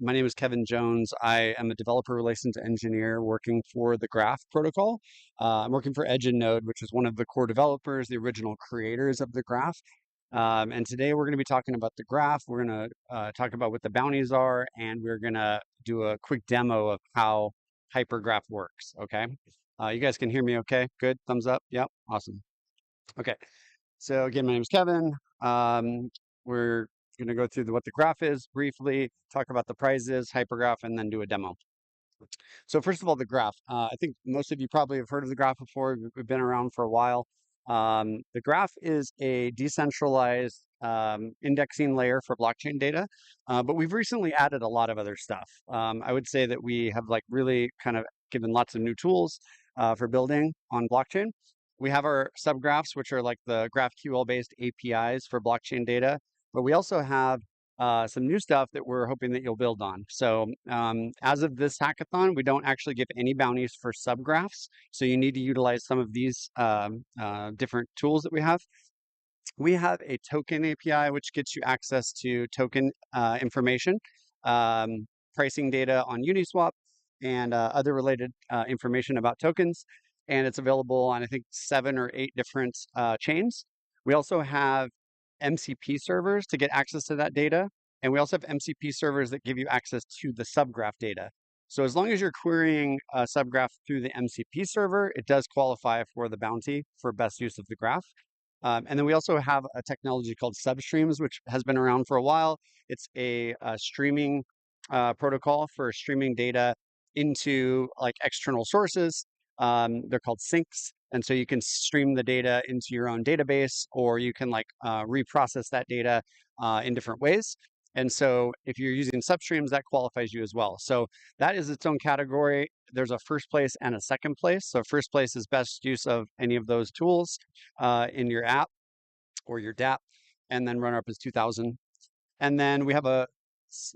My name is Kevin Jones. I am a developer relations engineer working for the Graph protocol. I'm working for Edge and Node, which is one of the core developers, the original creators of the Graph. And today we're going to be talking about the Graph. We're going to talk about what the bounties are, and we're going to do a quick demo of how Hypergraph works. Okay. You guys can hear me okay? Good. Thumbs up. Yep. Awesome. Okay. So again, my name is Kevin. We're going to go through what the graph is briefly, talk about the prizes, hypergraph, and then do a demo. So first of all, the graph. I think most of you probably have heard of the graph before. We've been around for a while. The graph is a decentralized indexing layer for blockchain data, but we've recently added a lot of other stuff. I would say that we have really kind of given lots of new tools for building on blockchain. We have our subgraphs, which are like the GraphQL-based APIs for blockchain data, but we also have some new stuff that we're hoping that you'll build on. So as of this hackathon, we don't actually give any bounties for subgraphs. So you need to utilize some of these different tools that we have. We have a token API, which gets you access to token information, pricing data on Uniswap, and other related information about tokens. And it's available on, I think, 7 or 8 different chains. We also have MCP servers to get access to that data. And we also have MCP servers that give you access to the subgraph data. So as long as you're querying a subgraph through the MCP server, it does qualify for the bounty for best use of the graph. And then we also have a technology called Substreams, which has been around for a while. It's a streaming protocol for streaming data into external sources. They're called sinks. And so you can stream the data into your own database, or you can reprocess that data in different ways. And so if you're using Substreams, that qualifies you as well. So that is its own category. There's a first place and a second place. So first place is best use of any of those tools in your app or your DApp, and then runner-up is 2000. And then we have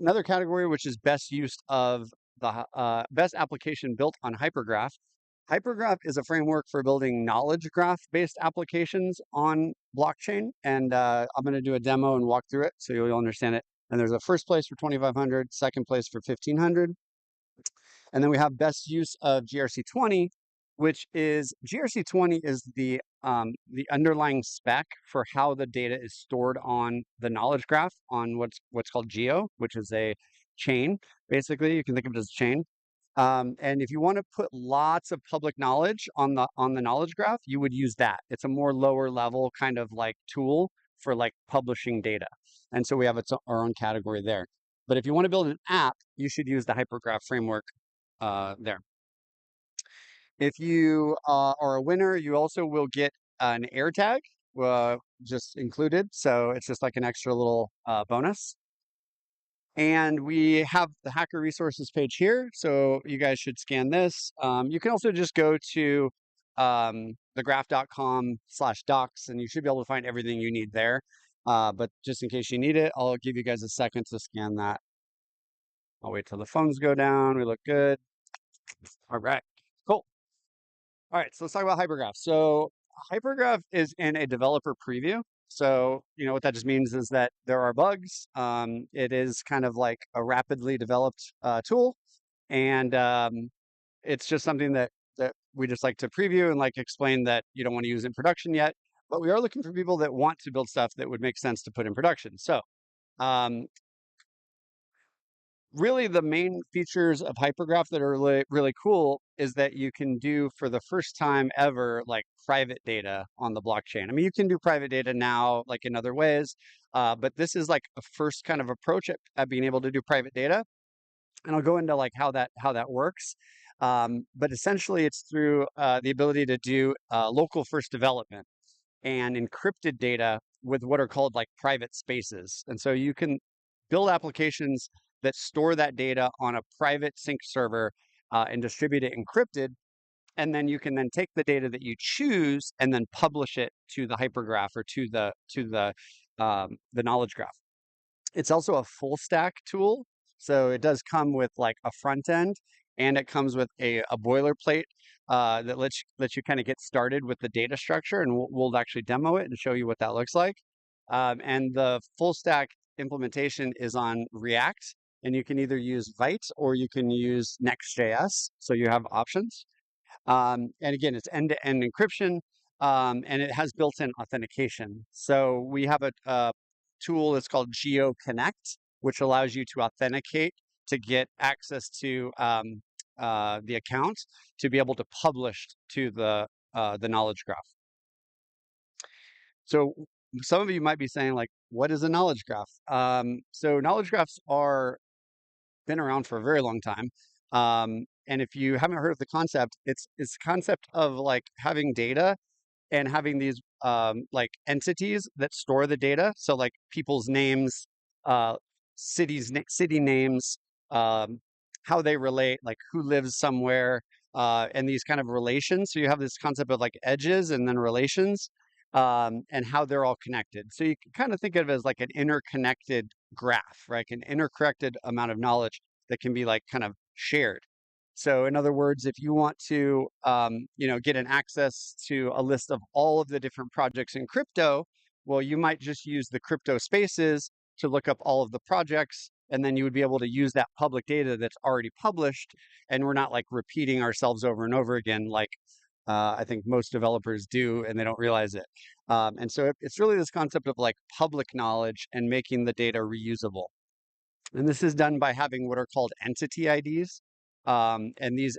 another category, which is best use of the best application built on Hypergraph. Hypergraph is a framework for building knowledge graph-based applications on blockchain. And I'm going to do a demo and walk through it so you'll understand it. And there's a first place for 2,500, second place for 1,500. And then we have best use of GRC20, which is GRC20 is the underlying spec for how the data is stored on the knowledge graph on what's called Geo, which is a chain. Basically, you can think of it as a chain. And if you want to put lots of public knowledge on the knowledge graph, you would use that. It's a more lower level kind of tool for publishing data. And so we have our own category there. But if you want to build an app, you should use the Hypergraph framework there. If you are a winner, you also will get an air tag just included. So it's just like an extra little bonus. And we have the hacker resources page here. So you guys should scan this. You can also just go to thegraph.com/docs, and you should be able to find everything you need there. But just in case you need it, I'll give you guys a second to scan that. I'll wait till the phones go down. We look good. All right, cool. All right, so let's talk about Hypergraph. So Hypergraph is in a developer preview. So, what that just means is that there are bugs. It is kind of like a rapidly developed tool. And it's just something that we just like to preview and explain that you don't want to use in production yet. But we are looking for people that want to build stuff that would make sense to put in production. So really the main features of Hypergraph that are really, really cool is that you can do for the first time ever, private data on the blockchain. I mean, you can do private data now, in other ways, but this is a first kind of approach at being able to do private data. And I'll go into how that works. But essentially it's through the ability to do local first development and encrypted data with what are called private spaces. And so you can build applications that store that data on a private sync server and distribute it encrypted. And then you can then take the data that you choose and then publish it to the Hypergraph or to the knowledge graph. It's also a full stack tool. So it does come with a front end, and it comes with a boilerplate that lets you kind of get started with the data structure. And we'll actually demo it and show you what that looks like. And the full stack implementation is on React. and you can either use Vite or you can use Next.js. So you have options. And again, it's end-to-end encryption, and it has built-in authentication. So we have a tool that's called Geo Connect, which allows you to authenticate to get access to the account to be able to publish to the knowledge graph. So some of you might be saying, like, what is a knowledge graph? So knowledge graphs are been around for a very long time. And if you haven't heard of the concept, it's the concept of like having data and having these like entities that store the data. So like people's names, uh, city names, how they relate, like who lives somewhere, and these kind of relations. So you have this concept of like edges and then relations, and how they're all connected. So you can kind of think of it as like an interconnected graph, right? An interconnected amount of knowledge that can be like kind of shared. So in other words, if you want to, get an access to a list of all of the different projects in crypto, well, you might just use the crypto spaces to look up all of the projects, and then you would be able to use that public data that's already published, and we're not like repeating ourselves over and over again, like I think most developers do, and they don't realize it. And so it's really this concept of like public knowledge and making the data reusable. And this is done by having what are called entity IDs. And these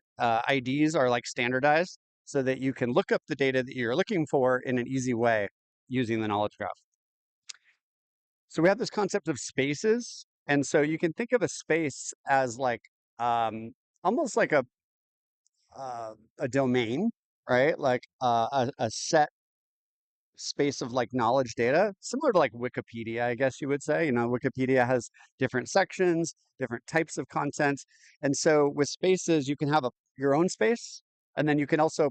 IDs are like standardized so that you can look up the data that you're looking for in an easy way using the knowledge graph. So we have this concept of spaces. And so you can think of a space as like almost like a domain, right? Like a set space of like knowledge data, similar to like Wikipedia, I guess you would say. You know, Wikipedia has different sections, different types of content. And so with spaces, you can have your own space, and then you can also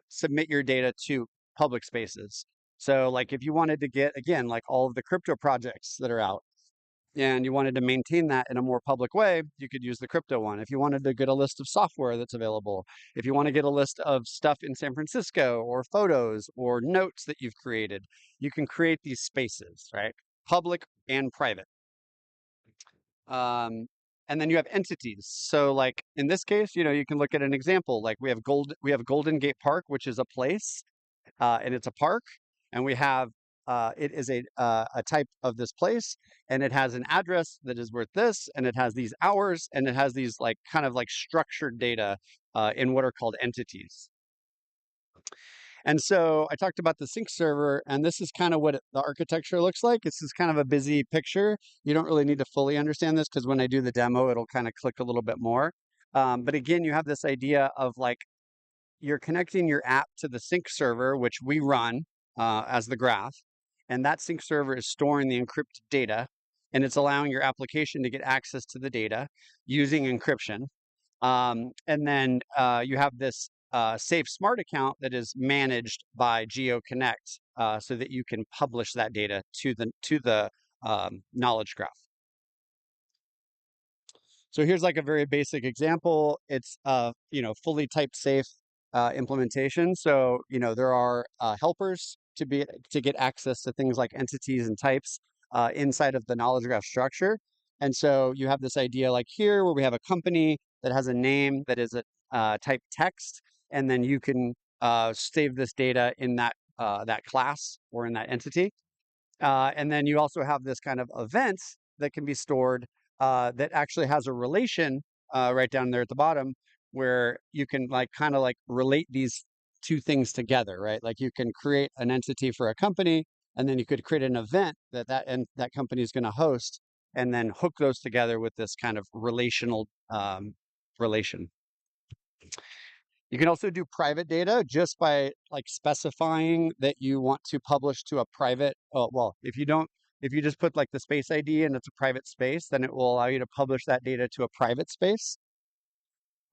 submit your data to public spaces. So like if you wanted to get, again, like all of the crypto projects that are out, and you wanted to maintain that in a more public way, you could use the crypto one. If you wanted to get a list of software that's available, if you want to get a list of stuff in San Francisco or photos or notes that you've created, you can create these spaces, right? Public and private. And then you have entities. So like in this case, you can look at an example. Like we have Golden Gate Park, which is a place, and it's a park, and we have it is a type of this place, and it has an address that is worth this, and it has these hours, and it has these like kind of like structured data in what are called entities. And so I talked about the sync server, and this is kind of what the architecture looks like. This is kind of a busy picture. You don't really need to fully understand this because when I do the demo, it'll kind of click a little bit more. But again, you have this idea of like you're connecting your app to the sync server, which we run as the graph. And that sync server is storing the encrypted data, and it's allowing your application to get access to the data using encryption. And then you have this Safe Smart account that is managed by Geo Connect, so that you can publish that data to the knowledge graph. So here's like a very basic example. It's fully type safe implementation. So there are helpers to get access to things like entities and types inside of the knowledge graph structure. And so you have this idea like here where we have a company that has a name that is a type text, and then you can save this data in that class or in that entity. And then you also have this kind of event that can be stored that actually has a relation right down there at the bottom, where you can like kind of like relate these two things together, right? Like you can create an entity for a company, and then you could create an event that company is going to host, and then hook those together with this kind of relational relation. You can also do private data just by like specifying that you want to publish to a private. Oh, well, if you just put like the space ID and it's a private space, then it will allow you to publish that data to a private space.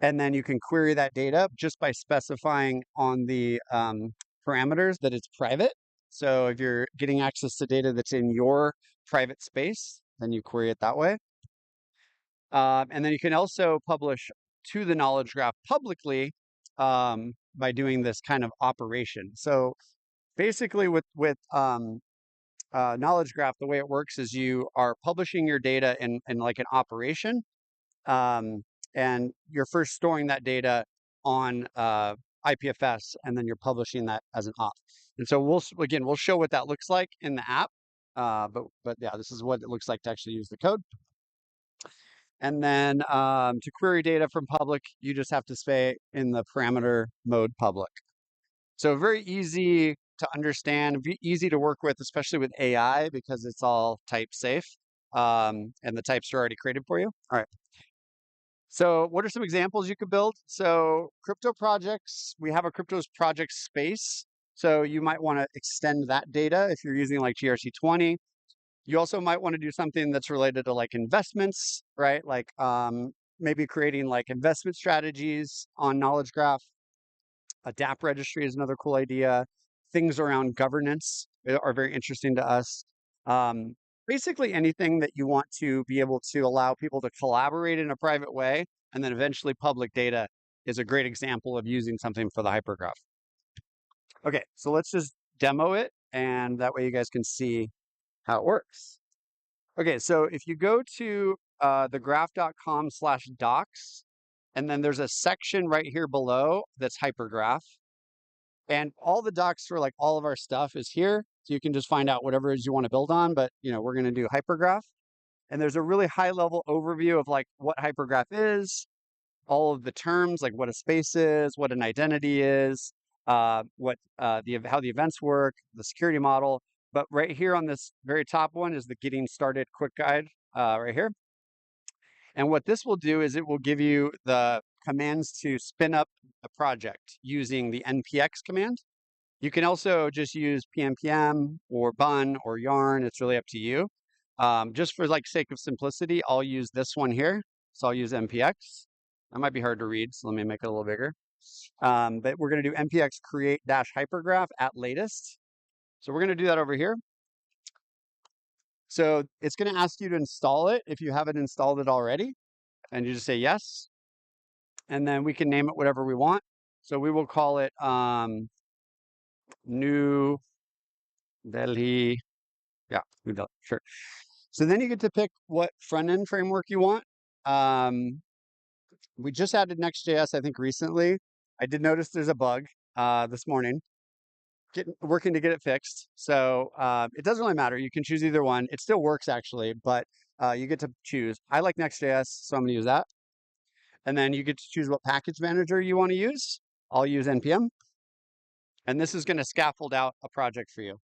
And then you can query that data just by specifying on the parameters that it's private. So if you're getting access to data that's in your private space, then you query it that way. And then you can also publish to the knowledge graph publicly by doing this kind of operation. So basically with knowledge graph, the way it works is you are publishing your data in like an operation, and you're first storing that data on IPFS, and then you're publishing that as an op. And so we'll show what that looks like in the app. But yeah, this is what it looks like to actually use the code. And then to query data from public, you just have to say in the parameter mode public. So very easy to understand, easy to work with, especially with AI, because it's all type safe, and the types are already created for you. All right. So what are some examples you could build? So crypto projects, we have a cryptos project space. So you might want to extend that data if you're using like GRC20. You also might want to do something that's related to like investments, right? Like maybe creating like investment strategies on Knowledge Graph. A DApp registry is another cool idea. Things around governance are very interesting to us. Basically anything that you want to be able to allow people to collaborate in a private way, and then eventually public data is a great example of using something for the hypergraph. Okay, so let's just demo it, and that way you guys can see how it works. Okay, so if you go to thegraph.com/docs, and then there's a section right here below that's hypergraph. And all the docs for like all of our stuff is here. So you can just find out whatever it is you want to build on, but we're going to do hypergraph. And there's a really high level overview of like what hypergraph is, all of the terms, like what a space is, what an identity is, how the events work, the security model. But right here on this very top one is the getting started quick guide right here. And what this will do is it will give you the commands to spin up a project using the NPX command. You can also just use PNPM or Bun or Yarn. It's really up to you. Just for like sake of simplicity, I'll use this one here. So I'll use NPX. That might be hard to read, so let me make it a little bigger. But we're going to do NPX create -hypergraph at latest. So we're going to do that over here. So it's going to ask you to install it if you haven't installed it already. And you just say yes. And then we can name it whatever we want. So we will call it New Delhi. Yeah, New Delhi, sure. So then you get to pick what front-end framework you want. We just added Next.js, I think, recently. I did notice there's a bug this morning. Working to get it fixed. So it doesn't really matter. You can choose either one. It still works, actually, but you get to choose. I like Next.js, so I'm going to use that. And then you get to choose what package manager you want to use. I'll use NPM. And this is going to scaffold out a project for you.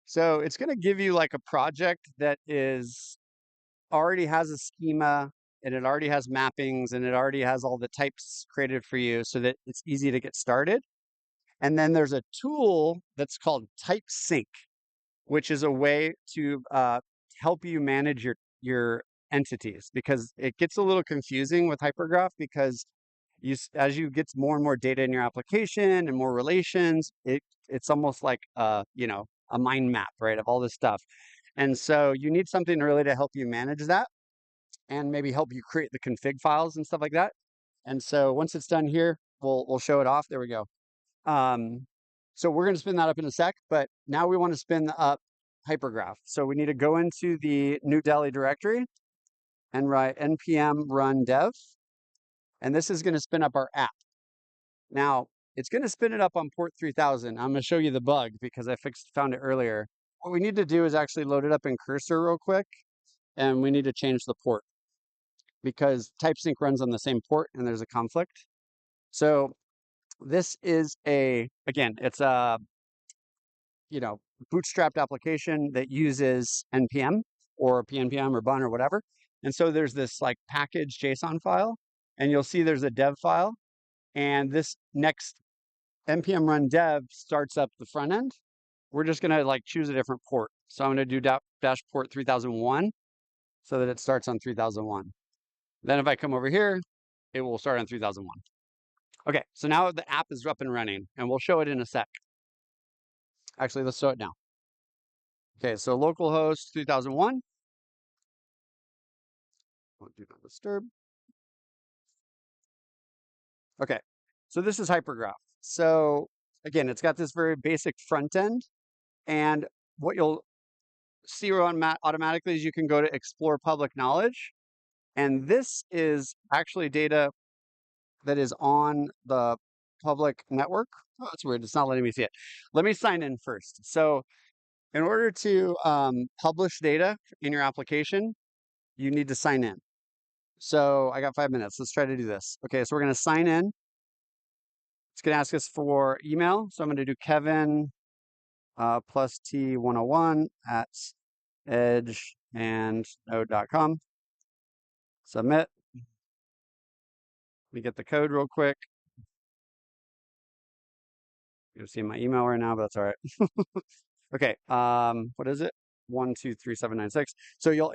So it's going to give you like a project that already has a schema, and it already has mappings, and it already has all the types created for you so that it's easy to get started. And then there's a tool that's called TypeSync, which is a way to help you manage your entities, because it gets a little confusing with hypergraph, because as you get more and more data in your application and more relations, it's almost like a mind map, right, of all this stuff. And so you need something really to help you manage that, and maybe help you create the config files and stuff like that. And so once it's done here, we'll show it off. There we go. So we're going to spin that up in a sec, but now we want to spin up hypergraph. So we need to go into the New Delhi directory and write npm run dev. And this is going to spin up our app. Now, it's going to spin it up on port 3000. I'm going to show you the bug because I found it earlier. What we need to do is actually load it up in Cursor real quick, and we need to change the port because TypeSync runs on the same port and there's a conflict. So this is it's a bootstrapped application that uses npm or pnpm or bun or whatever. And so there's this like package JSON file, and you'll see there's a dev file, and this next npm run dev starts up the front end. We're just going to like choose a different port. So I'm going to do dash port 3001 so that it starts on 3001. Then if I come over here, it will start on 3001. Okay, so now the app is up and running, and we'll show it in a sec. Actually, let's show it now. Okay, so localhost 3001. Do not disturb. Okay, so this is hypergraph. So again, it's got this very basic front end, and what you'll see automatically is you can go to explore public knowledge. And this is actually data that is on the public network. Oh, that's weird. It's not letting me see it. Let me sign in first. So in order to publish data in your application, you need to sign in. So I got 5 minutes. Let's try to do this. Okay, so we're going to sign in. It's going to ask us for email. So I'm going to do Kevin plus T101 at edgeandnode.com. Submit. Let me get the code real quick. You'll see my email right now, but that's all right. Okay, what is it? 123796. So you'll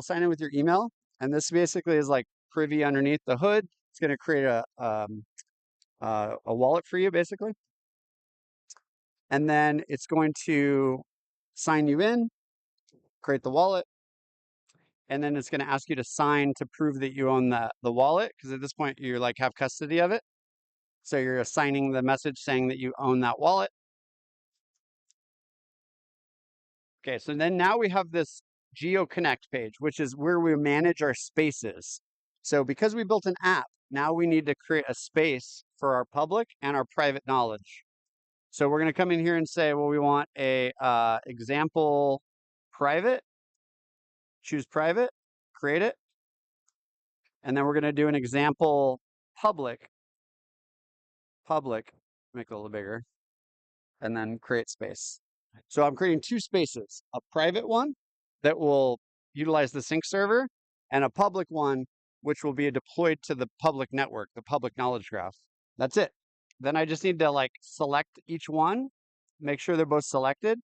sign in with your email, and this basically is like privy underneath the hood. It's going to create a wallet for you, basically. And then it's going to sign you in, create the wallet, and then it's going to ask you to sign to prove that you own the wallet, because at this point you like have custody of it. So you're assigning the message saying that you own that wallet. Okay, so then now we have this Geo Connect page, which is where we manage our spaces. So because we built an app, now we need to create a space for our public and our private knowledge. So we're going to come in here and say, well, we want a example private, choose private, create it. And then we're going to do an example public, make it a little bigger, and then create space. So I'm creating two spaces, a private one that will utilize the sync server and a public one, which will be deployed to the public network, the public knowledge graph. That's it. Then I just need to like select each one, make sure they're both selected,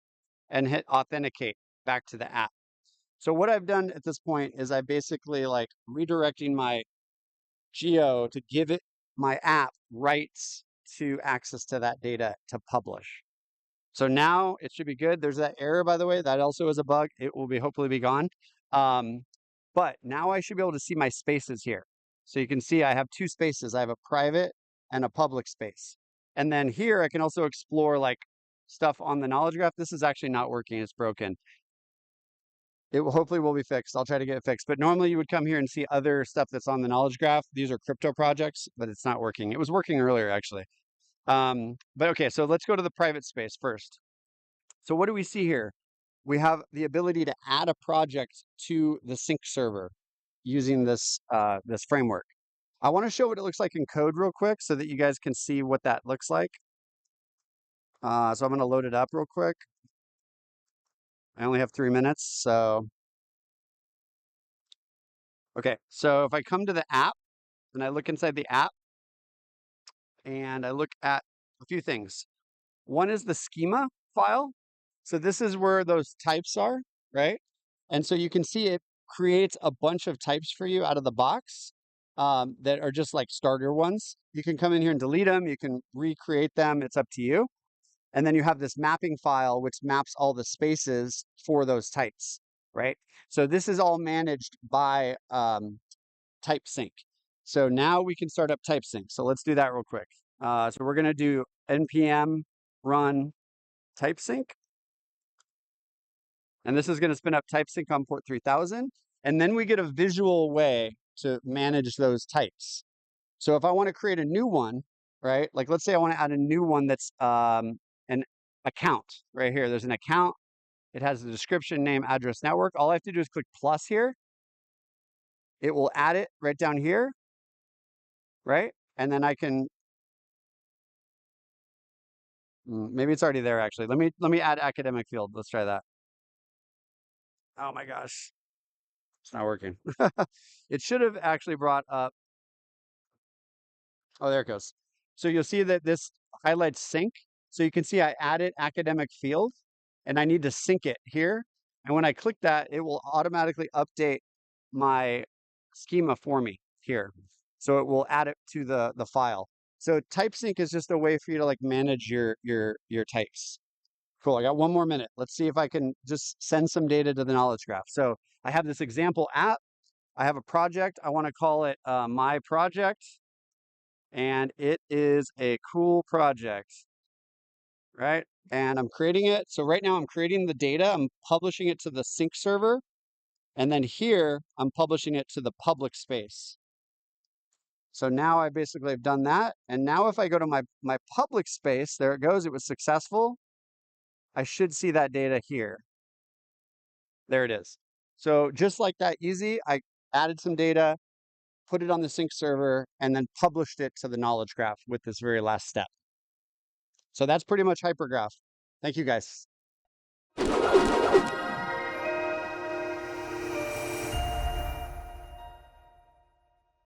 and hit authenticate back to the app. So what I've done at this point is I basically like redirecting my Geo to give it my app rights to access to that data to publish. So now it should be good. There's that error, by the way. That also is a bug. It will be hopefully be gone. But now I should be able to see my spaces here. So you can see I have two spaces. I have a private and a public space. And then here I can also explore like stuff on the knowledge graph. This is actually not working. It's broken. It will hopefully will be fixed. I'll try to get it fixed. But normally you would come here and see other stuff that's on the knowledge graph. These are crypto projects, but it's not working. It was working earlier, actually. But okay, so let's go to the private space first. So what do we see here? We have the ability to add a project to the sync server using this this framework. I want to show what it looks like in code real quick so that you guys can see what that looks like. So I'm going to load it up real quick. I only have 3 minutes, so okay. So if I come to the app and I look inside the app and I look at a few things. One is the schema file. So this is where those types are, right? And so you can see it creates a bunch of types for you out of the box that are just like starter ones. You can come in here and delete them. You can recreate them. It's up to you. And then you have this mapping file, which maps all the spaces for those types, right? So this is all managed by TypeSync. So now we can start up TypeSync. So let's do that real quick. So we're going to do npm run TypeSync. And this is going to spin up TypeSync on port 3000. And then we get a visual way to manage those types. So if I want to create a new one, right? Like let's say I want to add a new one that's an account right here. There's an account. It has the description, name, address, network. All I have to do is click plus here. It will add it right down here, right? And then I can, maybe it's already there actually. Let me add academic field. Let's try that. Oh my gosh. It's not working. It should have actually brought up. Oh, there it goes. So you'll see that this highlights sync. So you can see I added academic field and I need to sync it here. And when I click that, it will automatically update my schema for me here. So it will add it to the file. So TypeSync is just a way for you to like manage your types. Cool. I got 1 more minute. Let's see if I can just send some data to the knowledge graph. So I have this example app. I have a project. I want to call it my project. And it is a cool project. right? And I'm creating it. So right now I'm creating the data, I'm publishing it to the sync server. And then here I'm publishing it to the public space. So now I basically have done that. And now if I go to my public space, there it goes, it was successful. I should see that data here. There it is. So just like that, easy, I added some data, put it on the sync server, and then published it to the knowledge graph with this very last step. So that's pretty much Hypergraph. Thank you guys.